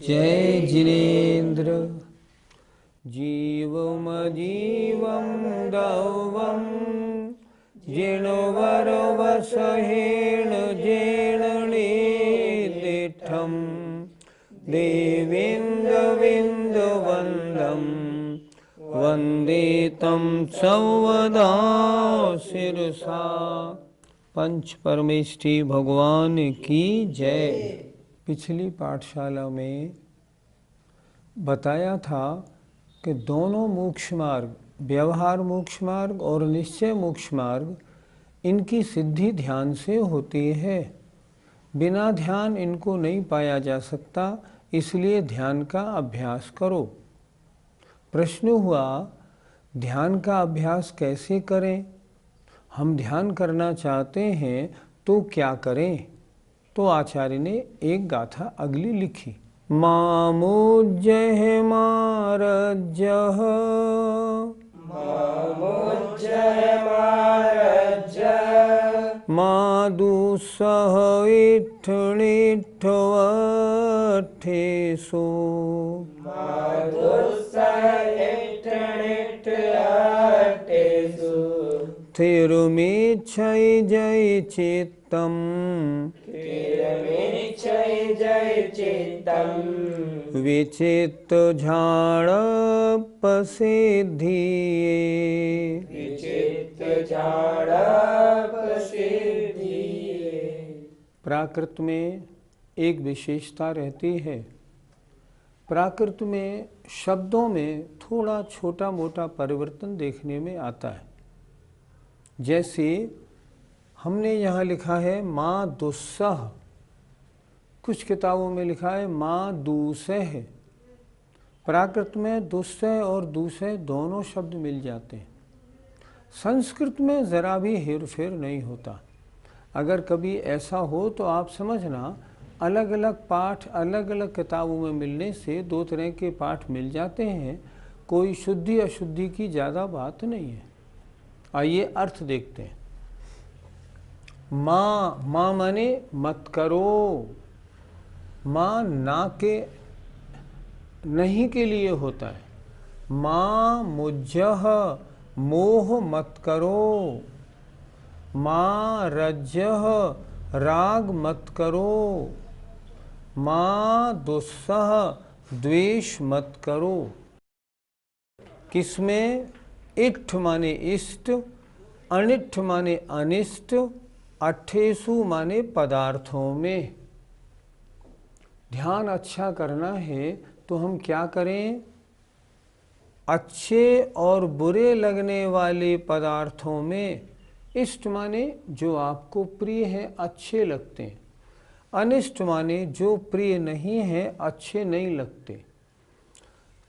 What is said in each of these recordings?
जय जिनेन्द्र। जीवमजीवं दौवं जिणवरवसहेण जेणलेतिष्ठं देवेन्द्रविन्दवन्दं वन्दे तं सर्वदा शिरसा। पंच परमेष्ठी भगवान की जय। पिछली पाठशाला में बताया था कि दोनों मोक्ष मार्ग, व्यवहार मोक्ष मार्ग और निश्चय मोक्ष मार्ग, इनकी सिद्धि ध्यान से होती है। बिना ध्यान इनको नहीं पाया जा सकता, इसलिए ध्यान का अभ्यास करो। प्रश्न हुआ, ध्यान का अभ्यास कैसे करें? हम ध्यान करना चाहते हैं तो क्या करें? तो आचार्य ने एक गाथा अगली लिखी। मामुज्जय मारज्जः मादुस्सह इट्ठणिट्ठवट्ठेषु थिरुमिच्छै जय चित्तम् विचित्त झाड़पसिद्धिये। प्राकृत में एक विशेषता रहती है। प्राकृत में शब्दों में थोड़ा छोटा मोटा परिवर्तन देखने में आता है। जैसे हमने यहाँ लिखा है माँ दुस्सह, कुछ किताबों में लिखा है माँ दूसह। प्राकृत में दुस्सह और दूसह दोनों शब्द मिल जाते हैं। संस्कृत में ज़रा भी हेरफेर नहीं होता। अगर कभी ऐसा हो तो आप समझना, अलग अलग पाठ अलग अलग किताबों में मिलने से दो तरह के पाठ मिल जाते हैं। कोई शुद्धि अशुद्धि की ज़्यादा बात नहीं है। आइए अर्थ देखते हैं। माँ, माँ माने मत करो। माँ ना के नहीं के लिए होता है। माँ मुज्जह, मोह मत करो। माँ रज्जह, राग मत करो। माँ दुस्सह, द्वेष मत करो। किसमें? इट्ठ माने इष्ट, अनिट्ठ माने अनिष्ट, अट्ठेसु माने पदार्थों में। ध्यान अच्छा करना है तो हम क्या करें? अच्छे और बुरे लगने वाले पदार्थों में, इष्ट माने जो आपको प्रिय है, अच्छे लगते हैं। अनिष्ट माने जो प्रिय नहीं है, अच्छे नहीं लगते।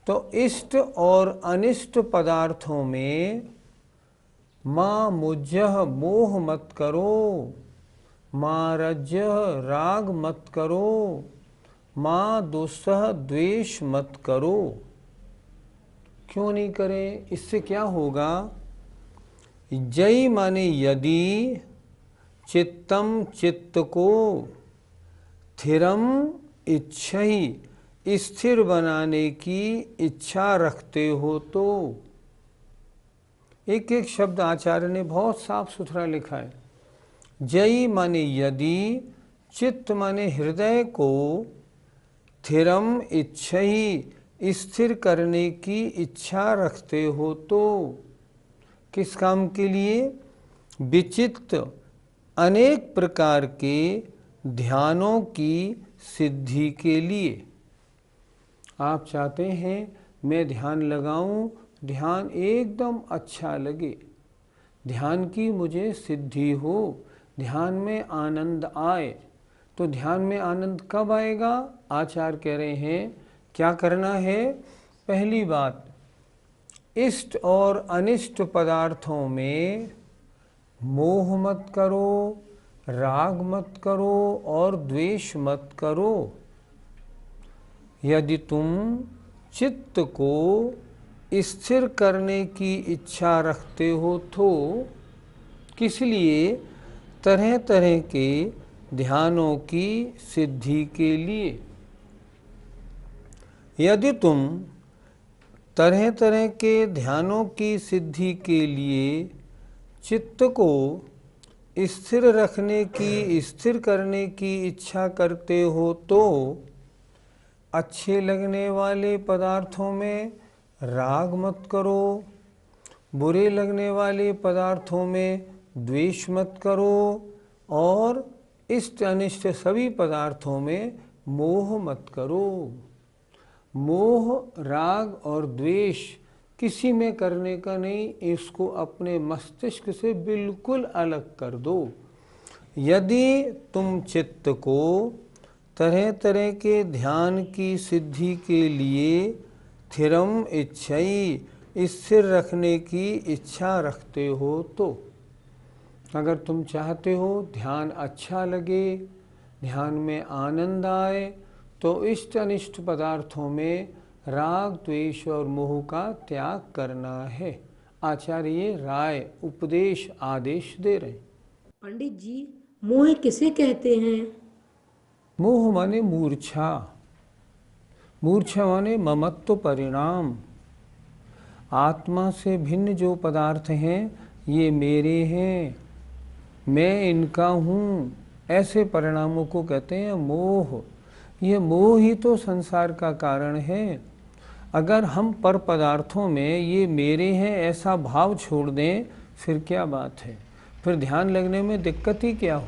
तो इष्ट और अनिष्ट पदार्थों में माँ मुज्जह, मोह मत करो। माँ रज्जह, राग मत करो। माँ दुस्सह, द्वेष मत करो। क्यों नहीं करें? इससे क्या होगा? जय माने यदि, चित्तम चित्त को, थिरम इच्छई स्थिर बनाने की इच्छा रखते हो तो। एक एक शब्द आचार्य ने बहुत साफ सुथरा लिखा है। जय माने यदि, चित्त माने हृदय को, थिरम इच्छई स्थिर करने की इच्छा रखते हो तो। किस काम के लिए? विचित्त अनेक प्रकार के ध्यानों की सिद्धि के लिए। आप चाहते हैं मैं ध्यान लगाऊं, ध्यान एकदम अच्छा लगे, ध्यान की मुझे सिद्धि हो, ध्यान में आनंद आए। तो ध्यान में आनंद कब आएगा? आचार्य कह रहे हैं क्या करना है? पहली बात, इष्ट और अनिष्ट पदार्थों में मोह मत करो, राग मत करो और द्वेष मत करो। यदि तुम चित्त को स्थिर करने की इच्छा रखते हो तो किस लिए? तरह तरह के ध्यानों की सिद्धि के लिए। यदि तुम तरह तरह के ध्यानों की सिद्धि के लिए चित्त को स्थिर रखने की, स्थिर करने की इच्छा करते हो तो अच्छे लगने वाले पदार्थों में राग मत करो, बुरे लगने वाले पदार्थों में द्वेष मत करो, और इष्ट अनिष्ट सभी पदार्थों में मोह मत करो। मोह, राग और द्वेष किसी में करने का नहीं, इसको अपने मस्तिष्क से बिल्कुल अलग कर दो। यदि तुम चित्त को तरह तरह के ध्यान की सिद्धि के लिए स्थिरम इच्छाई, स्थिर रखने की इच्छा रखते हो तो, अगर तुम चाहते हो ध्यान अच्छा लगे, ध्यान में आनंद आए, तो इष्ट अनिष्ट पदार्थों में राग, द्वेष और मोह का त्याग करना है। आचार्य राय उपदेश आदेश दे रहे। पंडित जी, मोह किसे कहते हैं? मोह माने मूर्छा, मूर्छा माने ममत्व परिणाम। आत्मा से भिन्न जो पदार्थ हैं ये मेरे हैं, मैं इनका हूँ, ऐसे परिणामों को कहते हैं मोह। ये मोह ही तो संसार का कारण है। अगर हम पर पदार्थों में ये मेरे हैं ऐसा भाव छोड़ दें, फिर क्या बात है, फिर ध्यान लगने में दिक्कत ही क्या हो।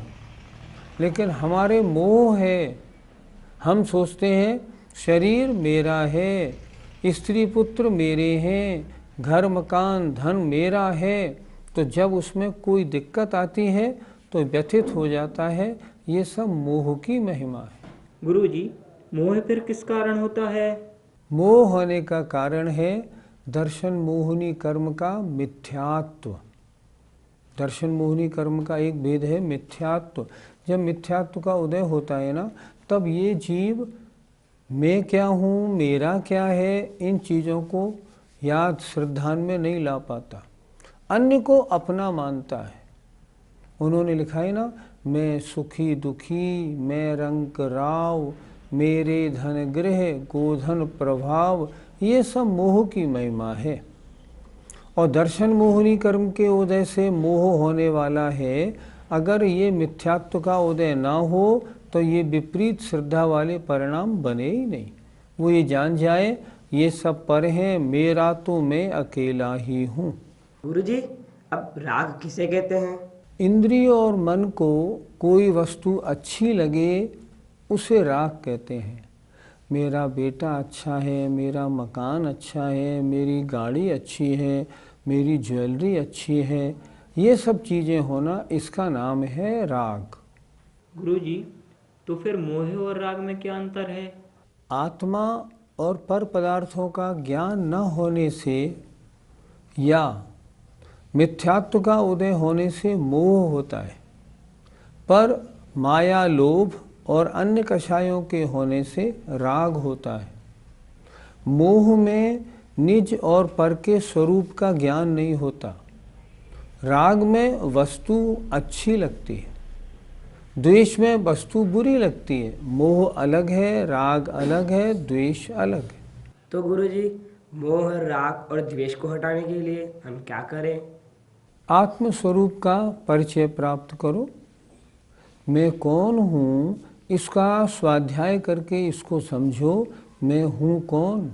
लेकिन हमारे मोह है, हम सोचते हैं शरीर मेरा है, स्त्री पुत्र मेरे हैं, घर मकान धन मेरा है, तो जब उसमें कोई दिक्कत आती है तो व्यथित हो जाता है। ये सब मोह की महिमा है। गुरुजी, मोह फिर किस कारण होता है? मोह होने का कारण है दर्शन मोहिनी कर्म का मिथ्यात्व। दर्शन मोहिनी कर्म का एक भेद है मिथ्यात्व। जब मिथ्यात्व का उदय होता है ना, तब ये जीव मैं क्या हूँ, मेरा क्या है, इन चीज़ों को याद श्रद्धान में नहीं ला पाता, अन्य को अपना मानता है। उन्होंने लिखा है ना, मैं सुखी दुखी, मैं रंक राव, मेरे धन गृह गोधन प्रभाव, ये सब मोह की महिमा है। और दर्शन मोहिनी कर्म के उदय से मोह होने वाला है। अगर ये मिथ्यात्व का उदय ना हो तो ये विपरीत श्रद्धा वाले परिणाम बने ही नहीं। वो ये जान जाए ये सब पर हैं, मेरा तो मैं अकेला ही हूँ। गुरुजी, अब राग किसे कहते हैं? इंद्रिय और मन को कोई वस्तु अच्छी लगे उसे राग कहते हैं। मेरा बेटा अच्छा है, मेरा मकान अच्छा है, मेरी गाड़ी अच्छी है, मेरी ज्वेलरी अच्छी है, ये सब चीज़ें होना, इसका नाम है राग। गुरुजी, तो फिर मोह और राग में क्या अंतर है? आत्मा और पर पदार्थों का ज्ञान न होने से या मिथ्यात्व का उदय होने से मोह होता है, पर माया, लोभ और अन्य कषायों के होने से राग होता है। मोह में निज और पर के स्वरूप का ज्ञान नहीं होता। राग में वस्तु अच्छी लगती है, द्वेष में वस्तु बुरी लगती है। मोह अलग है, राग अलग है, द्वेष अलग है। तो गुरुजी, मोह, राग और द्वेष को हटाने के लिए हम क्या करें? आत्मस्वरूप का परिचय प्राप्त करो। मैं कौन हूँ इसका स्वाध्याय करके इसको समझो। मैं हूँ कौन,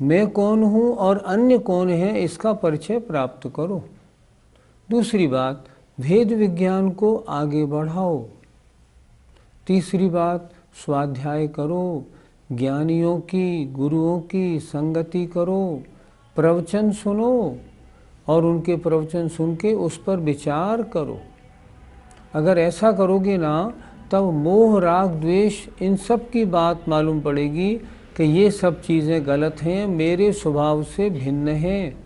मैं कौन हूँ और अन्य कौन है, इसका परिचय प्राप्त करो। दूसरी बात, भेद विज्ञान को आगे बढ़ाओ। तीसरी बात, स्वाध्याय करो, ज्ञानियों की, गुरुओं की संगति करो, प्रवचन सुनो और उनके प्रवचन सुन के उस पर विचार करो। अगर ऐसा करोगे ना, तब मोह, राग, द्वेष इन सब की बात मालूम पड़ेगी कि ये सब चीज़ें गलत हैं, मेरे स्वभाव से भिन्न हैं,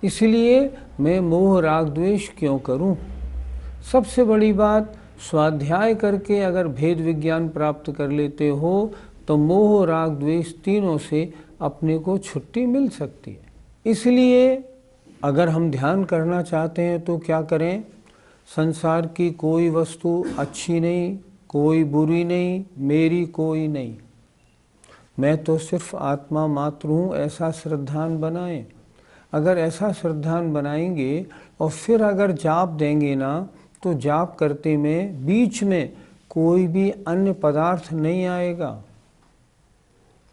इसलिए मैं मोह, राग, द्वेष क्यों करूं। सबसे बड़ी बात, स्वाध्याय करके अगर भेद विज्ञान प्राप्त कर लेते हो तो मोह, राग, द्वेष तीनों से अपने को छुट्टी मिल सकती है। इसलिए अगर हम ध्यान करना चाहते हैं तो क्या करें? संसार की कोई वस्तु अच्छी नहीं, कोई बुरी नहीं, मेरी कोई नहीं। मैं तो सिर्फ आत्मा मात्र हूँ, ऐसा श्रद्धान बनाएं। अगर ऐसा श्रद्धान बनाएंगे और फिर अगर जाप देंगे ना, तो जाप करते में बीच में कोई भी अन्य पदार्थ नहीं आएगा।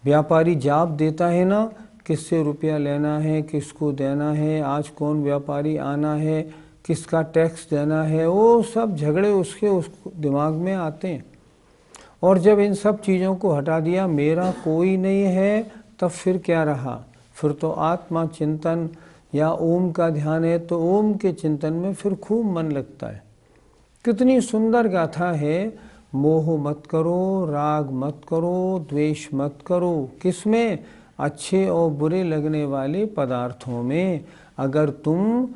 व्यापारी जाप देता है ना, किससे रुपया लेना है, किसको देना है, आज कौन व्यापारी आना है, किसका टैक्स देना है, वो सब झगड़े उसके दिमाग में आते हैं। और जब इन सब चीज़ों को हटा दिया, मेरा कोई नहीं है, तब फिर क्या रहा? फिर तो आत्मा चिंतन या ओम का ध्यान है, तो ओम के चिंतन में फिर खूब मन लगता है। कितनी सुंदर गाथा है, मोह मत करो, राग मत करो, द्वेष मत करो। किसमें? अच्छे और बुरे लगने वाले पदार्थों में। अगर तुम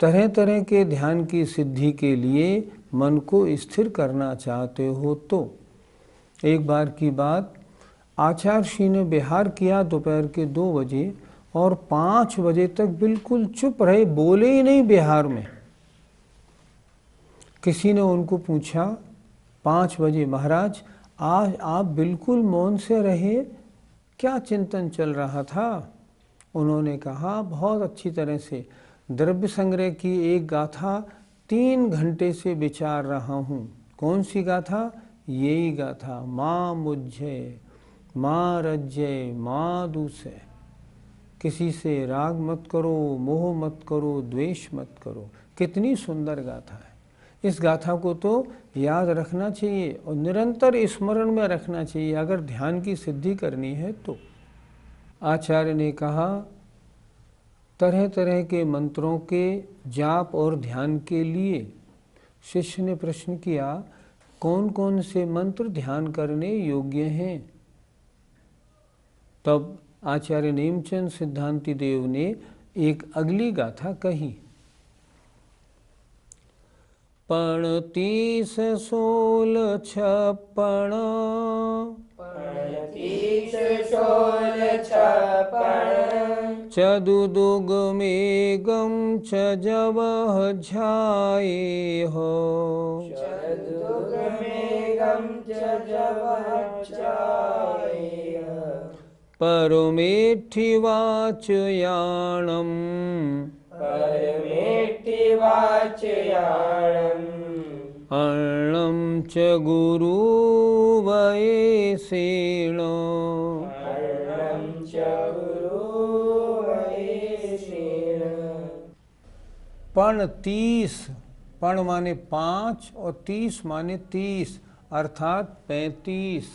तरह तरह के ध्यान की सिद्धि के लिए मन को स्थिर करना चाहते हो तो एक बार की बात, आचार्य श्री ने विहार किया दोपहर के 2 बजे और 5 बजे तक बिल्कुल चुप रहे, बोले ही नहीं विहार में। किसी ने उनको पूछा 5 बजे, महाराज आज आप बिल्कुल मौन से रहे, क्या चिंतन चल रहा था? उन्होंने कहा बहुत अच्छी तरह से द्रव्य संग्रह की एक गाथा 3 घंटे से विचार रहा हूँ। कौन सी गाथा? यही गाथा, माँ मुझे, माँ रज्जय, माँ दूसरे। किसी से राग मत करो, मोह मत करो, द्वेष मत करो। कितनी सुंदर गाथा है। इस गाथा को तो याद रखना चाहिए और निरंतर स्मरण में रखना चाहिए अगर ध्यान की सिद्धि करनी है तो। आचार्य ने कहा तरह तरह के मंत्रों के जाप और ध्यान के लिए। शिष्य ने प्रश्न किया कौन कौन से मंत्र ध्यान करने योग्य हैं? तब आचार्य नेमचंद सिद्धांति देव ने एक अगली गाथा कही। 35 16 56 चदुदुग मेघम च जवह झाये हो, परमेठि वाचयाणम, अर्णम च गुरु वयसेण, पण 30, पण माने 5 और 30 माने 30 अर्थात 35।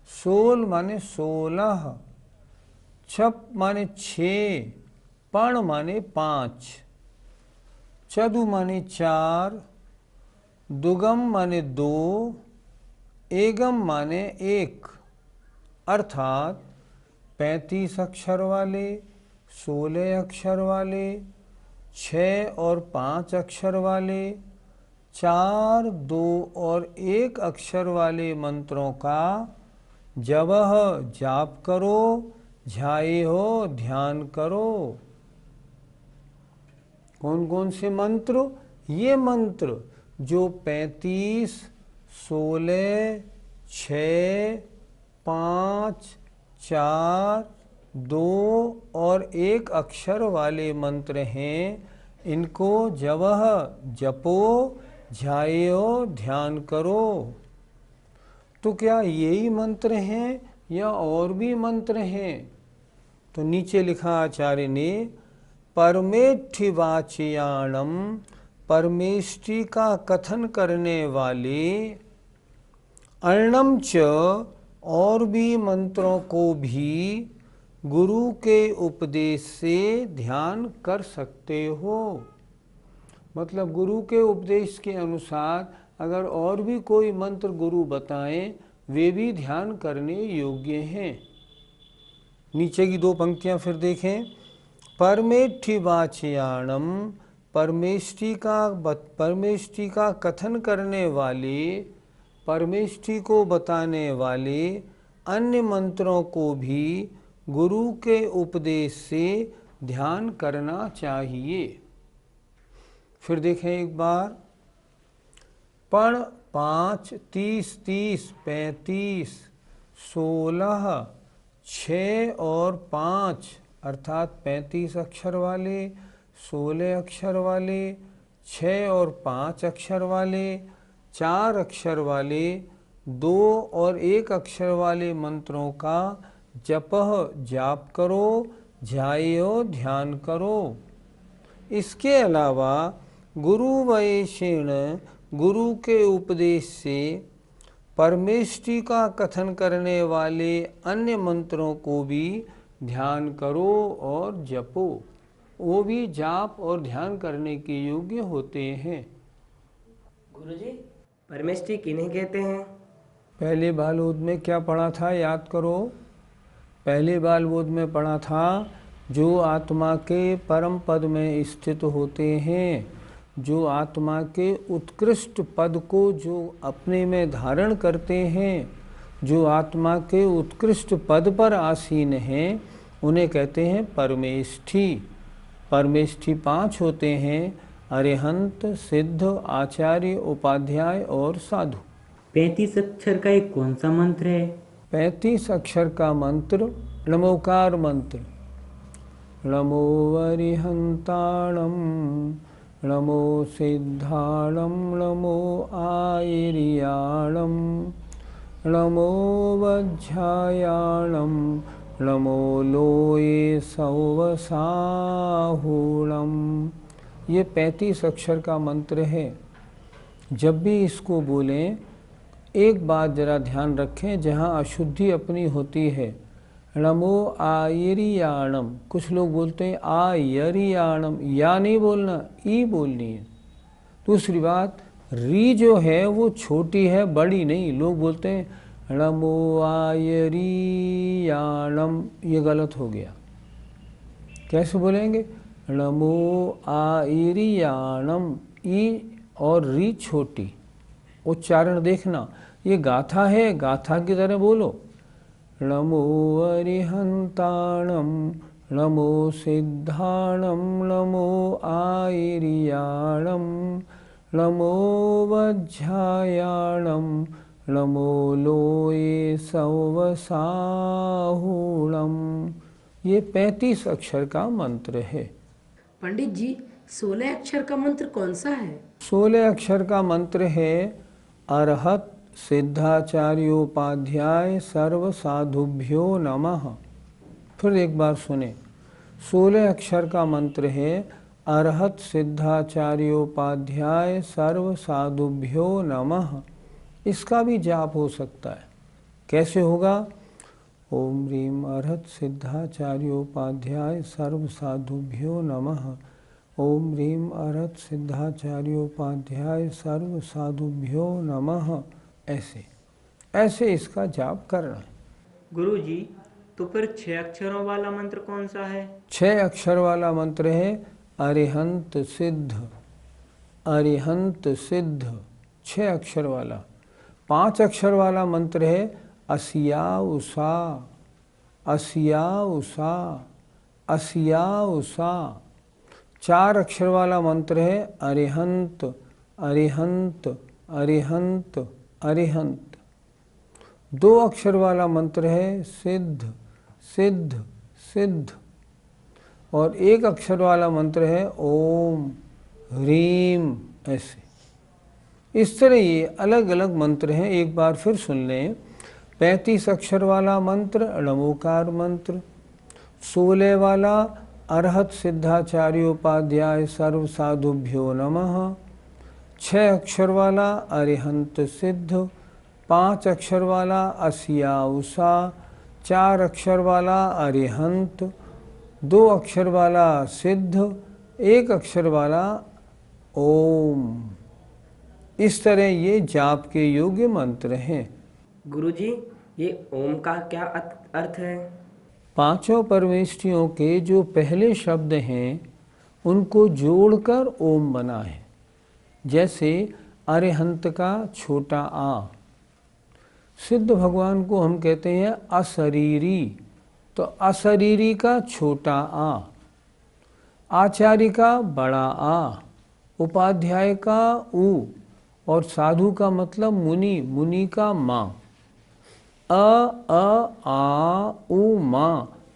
16 माने 16, छप माने 6, पण माने 5, चदु माने 4, दुगम माने 2, एगम माने 1 अर्थात 35 अक्षर वाले, 16 अक्षर वाले, 6 और 5 अक्षर वाले, 4, 2 और 1 अक्षर वाले मंत्रों का जवह जाप करो, ध्याये हो ध्यान करो। कौन कौन से मंत्र? ये मंत्र जो 35, 16, 6, 5, 4, 2 और 1 अक्षर वाले मंत्र हैं, इनको जवह जपो, ध्यायो ध्यान करो। तो क्या यही मंत्र हैं या और भी मंत्र हैं? तो नीचे लिखा आचार्य ने, परमेष्ठि वाचयाणम, परमेष्ठि का कथन करने वाले, अर्णम च और भी मंत्रों को भी गुरु के उपदेश से ध्यान कर सकते हो। मतलब गुरु के उपदेश के अनुसार अगर और भी कोई मंत्र गुरु बताएं, वे भी ध्यान करने योग्य हैं। नीचे की 2 पंक्तियां फिर देखें। परमेष्ठि वाचयाणम, परमेष्ठि का कथन करने वाले, परमेष्ठि को बताने वाले अन्य मंत्रों को भी गुरु के उपदेश से ध्यान करना चाहिए। फिर देखें एक बार, पण 5, 30, 30, 35, 16, 6 और 5 अर्थात 35 अक्षर वाले, 16 अक्षर वाले, 6 और 5 अक्षर वाले, 4 अक्षर वाले, 2 और 1 अक्षर वाले मंत्रों का जपह जाप करो, ध्यायो ध्यान करो। इसके अलावा गुरु वैशेण गुरु के उपदेश से परमेष्टि का कथन करने वाले अन्य मंत्रों को भी ध्यान करो और जपो। वो भी जाप और ध्यान करने के योग्य होते हैं। गुरुजी, परमेष्टि किन्हें कहते हैं? पहले बालबोध में क्या पढ़ा था, याद करो। पहले बालबोध में पढ़ा था जो आत्मा के परम पद में स्थित होते हैं, जो आत्मा के उत्कृष्ट पद को जो अपने में धारण करते हैं, जो आत्मा के उत्कृष्ट पद पर आसीन हैं, उन्हें कहते हैं परमेष्ठी। परमेष्ठी 5 होते हैं, अरिहंत, सिद्ध, आचार्य, उपाध्याय और साधु। 35 अक्षर का एक कौन सा मंत्र है? 35 अक्षर का मंत्र नमोकार मंत्र। नमो अरिहंताणम, नमो सिद्धाणम, नमो आयर्याणम, नमो वज्झायाणम, नमो लोये सौवसाहुणम। ये 35 अक्षर का मंत्र है। जब भी इसको बोलें, एक बात जरा ध्यान रखें, जहाँ अशुद्धि अपनी होती है। नमो आयर्याणम, कुछ लोग बोलते हैं आयर्याणम, या नहीं बोलना, ई बोलनी है। दूसरी बात, री जो है वो छोटी है, बड़ी नहीं। लोग बोलते हैं नमो आयर्याणम, ये गलत हो गया। कैसे बोलेंगे? नमो आयर्याणम, ई और री छोटी। उच्चारण देखना, ये गाथा है, गाथा की तरह बोलो। नमो अरिहंताणम, नमो सिद्धाणम, नमो आयर्याणम, नमो वज्झायाणम, नमो लोये सौवसाहुणम। ये 35 अक्षर का मंत्र है। पंडित जी, 16 अक्षर का मंत्र कौन सा है? 16 अक्षर का मंत्र है अरहत सिद्धाचार्योपाध्याय सर्व साधुभ्यो नमः। फिर एक बार सुने। 16 अक्षर का मंत्र है अरहत सिद्धाचार्योपाध्याय सर्व साधुभ्यो नमः। इसका भी जाप हो सकता है। कैसे होगा? ओम ह्रीम अरहत सिद्धाचार्योपाध्याय सर्व साधुभ्यो नमः। ओम ह्रीम अरहत सिद्धाचार्योपाध्याय सर्व साधुभ्यो नमः। ऐसे इसका जाप करना है। गुरुजी, तो फिर 6 अक्षरों वाला मंत्र कौन सा है? 6 अक्षर वाला मंत्र है अरिहंत सिद्ध। अरिहंत सिद्ध 6 अक्षर वाला। 5 अक्षर वाला मंत्र है असिया उषा। असिया उषा, असिया उषा। 4 अक्षर वाला मंत्र है अरिहंत, अरिहंत, अरिहंत, अरिहंत। 2 अक्षर वाला मंत्र है सिद्ध, सिद्ध, सिद्ध। और 1 अक्षर वाला मंत्र है ओम ह्रीम। ऐसे इस तरह ये अलग अलग मंत्र हैं। एक बार फिर सुन लें। 35 अक्षर वाला मंत्र नमोकार मंत्र। 16 वाला अरहत सिद्धाचार्योपाध्याय सर्व साधुभ्यो नमः। 6 अक्षर वाला अरिहंत सिद्ध। 5 अक्षर वाला असिया उषा। 4 अक्षर वाला अरिहंत। 2 अक्षर वाला सिद्ध। 1 अक्षर वाला ओम। इस तरह ये जाप के योग्य मंत्र हैं। गुरुजी, ये ओम का क्या अर्थ है? 5 परमेष्ठियों के जो पहले शब्द हैं उनको जोड़कर ओम बना है। जैसे अरिहंत का छोटा आ। सिद्ध भगवान को हम कहते हैं अशरीरी, तो अशरीरी का छोटा आ। आचार्य का बड़ा आ। उपाध्याय का ऊ। और साधु का मतलब मुनि, मुनि का माँ। आ उ मा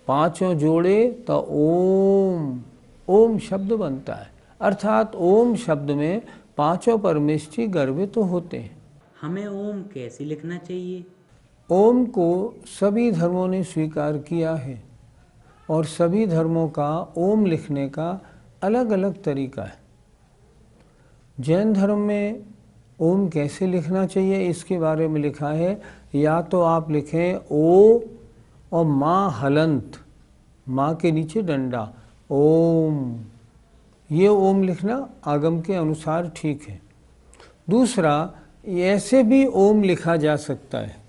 पांचों जोड़े तो ओम, ओम शब्द बनता है। अर्थात ओम शब्द में पांचों परमेष्ठी गर्भित तो होते हैं। हमें ओम कैसे लिखना चाहिए? ओम को सभी धर्मों ने स्वीकार किया है और सभी धर्मों का ओम लिखने का अलग अलग तरीका है। जैन धर्म में ओम कैसे लिखना चाहिए इसके बारे में लिखा है, या तो आप लिखें ओ और माँ हलंत, माँ के नीचे डंडा, ओम, ये ओम लिखना आगम के अनुसार ठीक है। दूसरा, ऐसे भी ओम लिखा जा सकता है,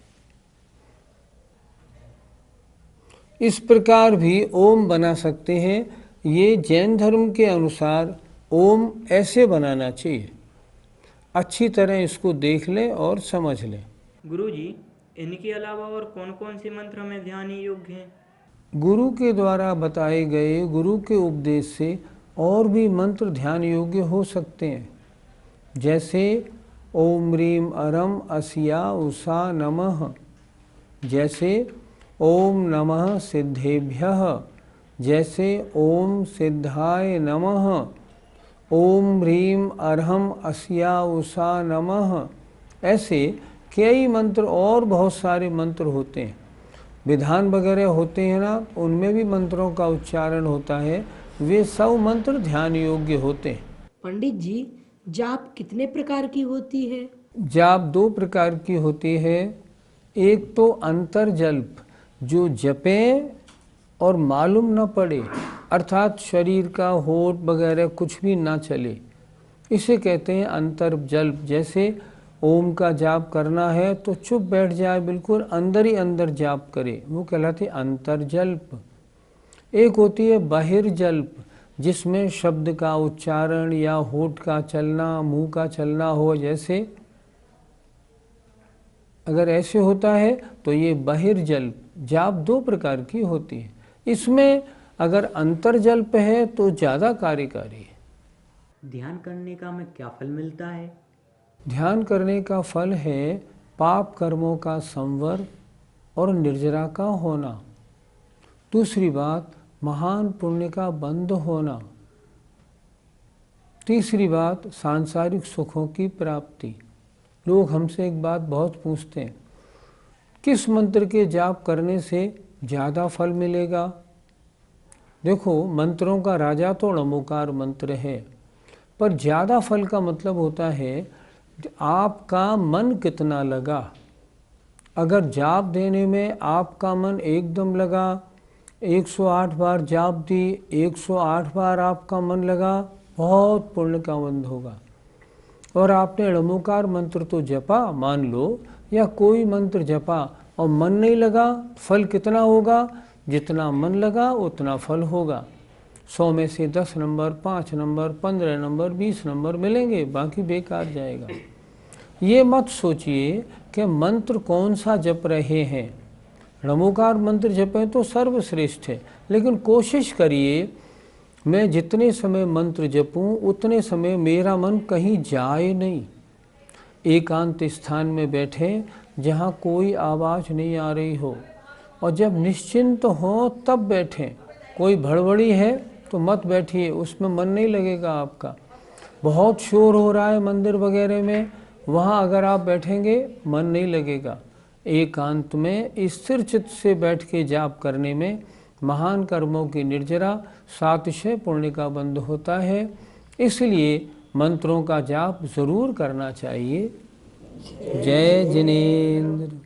इस प्रकार भी ओम बना सकते हैं। ये जैन धर्म के अनुसार ओम ऐसे बनाना चाहिए। अच्छी तरह इसको देख लें और समझ लें। गुरुजी, इनके अलावा और कौन कौन से मंत्र हमें ध्यान योग्य हैं? गुरु के द्वारा बताए गए गुरु के उपदेश से और भी मंत्र ध्यान योग्य हो सकते हैं, जैसे ओम ह्रीम अरम अस्या उषा नमः, जैसे ओम नमः सिद्धेभ्यः, जैसे ओम सिद्धाय नमः, ओम ह्रीम अरहम अस्या उषा नमः। ऐसे कई मंत्र और बहुत सारे मंत्र होते हैं। विधान वगैरह होते हैं ना, उनमें भी मंत्रों का उच्चारण होता है, वे सब मंत्र ध्यान योग्य होते हैं। पंडित जी, जाप कितने प्रकार की होती है? जाप दो प्रकार की होती है। एक तो अंतर्जल्प, जो जपें और मालूम न पड़े, अर्थात शरीर का होठ वगैरह कुछ भी ना चले, इसे कहते हैं अंतर्जल्प। जैसे ओम का जाप करना है तो चुप बैठ जाए, बिल्कुल अंदर ही अंदर जाप करे, वो कहलाते अंतर्जल्प। एक होती है बहिर्जल्प, जिसमें शब्द का उच्चारण या होठ का चलना, मुंह का चलना हो, जैसे अगर ऐसे होता है तो ये बहिर्जल्प। जाप दो प्रकार की होती है। इसमें अगर अंतर्जल्प है तो ज़्यादा कार्यकारी है। ध्यान करने का हमें क्या फल मिलता है? ध्यान करने का फल है पाप कर्मों का संवर और निर्जरा का होना। दूसरी बात, महान पुण्य का बंध होना। तीसरी बात, सांसारिक सुखों की प्राप्ति। लोग हमसे एक बात बहुत पूछते हैं, किस मंत्र के जाप करने से ज़्यादा फल मिलेगा? देखो, मंत्रों का राजा तो णमोकार मंत्र है, पर ज़्यादा फल का मतलब होता है आपका मन कितना लगा। अगर जाप देने में आपका मन एकदम लगा, 108 बार जाप दी, 108 बार आपका मन लगा, बहुत पुण्य का बंध होगा। और आपने णमोकार मंत्र तो जपा मान लो, या कोई मंत्र जपा और मन नहीं लगा, फल कितना होगा? जितना मन लगा उतना फल होगा। 100 में से 10 नंबर, 5 नंबर, 15 नंबर, 20 नंबर मिलेंगे, बाकी बेकार जाएगा। ये मत सोचिए कि मंत्र कौन सा जप रहे हैं। णमोकार मंत्र जपें तो सर्वश्रेष्ठ है, लेकिन कोशिश करिए मैं जितने समय मंत्र जपूं उतने समय मेरा मन कहीं जाए नहीं। एकांत स्थान में बैठे जहाँ कोई आवाज़ नहीं आ रही हो, और जब निश्चिंत हो तब बैठें। कोई भड़बड़ी है तो मत बैठिए, उसमें मन नहीं लगेगा आपका। बहुत शोर हो रहा है मंदिर वगैरह में, वहाँ अगर आप बैठेंगे मन नहीं लगेगा। एकांत में स्थिर चित्त से बैठ के जाप करने में महान कर्मों की निर्जरा, सातिशय पुण्य का बंध होता है। इसलिए मंत्रों का जाप जरूर करना चाहिए। जय जिनेंद्र।